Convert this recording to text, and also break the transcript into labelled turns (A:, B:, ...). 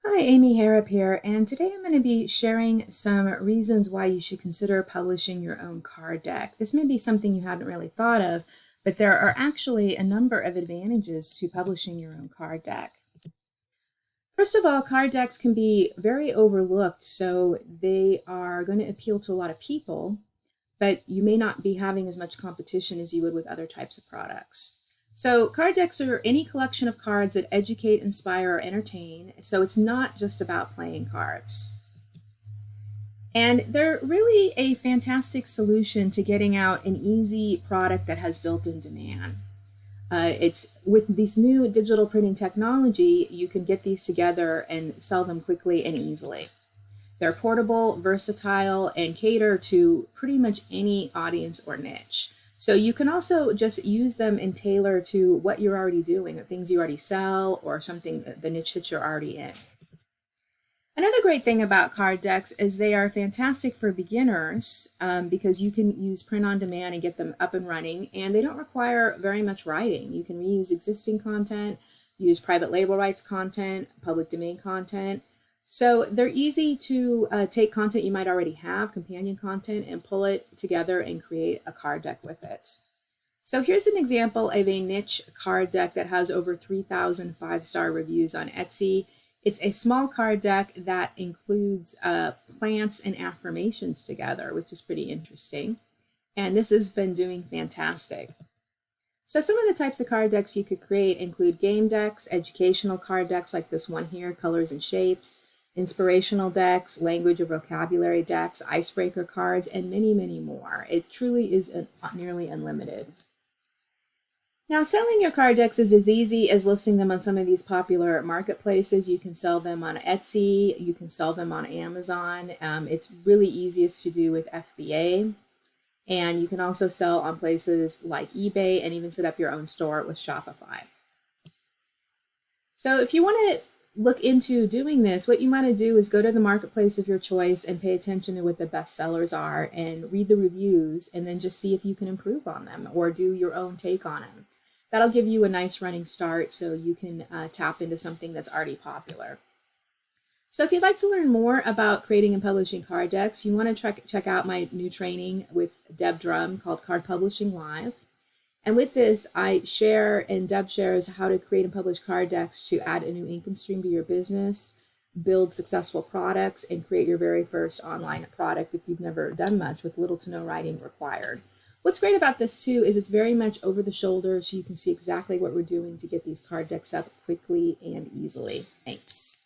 A: Hi, Amy Harrop here, and today I'm going to be sharing some reasons why you should consider publishing your own card deck. This may be something you hadn't really thought of, but there are actually a number of advantages to publishing your own card deck. First of all, card decks can be very overlooked, so they are going to appeal to a lot of people, but you may not be having as much competition as you would with other types of products. So card decks are any collection of cards that educate, inspire, or entertain. So it's not just about playing cards. And they're really a fantastic solution to getting out an easy product that has built-in demand. It's with this new digital printing technology, you can get these together and sell them quickly and easily. They're portable, versatile, and cater to pretty much any audience or niche. So you can also just use them and tailor to what you're already doing, or things you already sell, or something, the niche that you're already in. Another great thing about card decks is they are fantastic for beginners because you can use print on demand and get them up and running, and they don't require very much writing. You can reuse existing content, use private label rights content, public domain content. So they're easy to take content you might already have, companion content, and pull it together and create a card deck with it. So here's an example of a niche card deck that has over 3,000 five-star reviews on Etsy. It's a small card deck that includes plants and affirmations together, which is pretty interesting. And this has been doing fantastic. So some of the types of card decks you could create include game decks, educational card decks like this one here, colors and shapes, inspirational decks, language or vocabulary decks, icebreaker cards, and many, many more. It truly is nearly unlimited. Now, selling your card decks is as easy as listing them on some of these popular marketplaces. You can sell them on Etsy, you can sell them on Amazon. It's really easiest to do with FBA. And you can also sell on places like eBay and even set up your own store with Shopify. So if you want to look into doing this, what you want to do is go to the marketplace of your choice and pay attention to what the best sellers are and read the reviews and then just see if you can improve on them or do your own take on them. That'll give you a nice running start so you can tap into something that's already popular. So if you'd like to learn more about creating and publishing card decks, you want to check out my new training with Deb Drum called Card Publishing Live. And with this, I share and Deb shares how to create and publish card decks to add a new income stream to your business, build successful products, and create your very first online product if you've never done much with little to no writing required. What's great about this too is it's very much over the shoulder so you can see exactly what we're doing to get these card decks up quickly and easily. Thanks.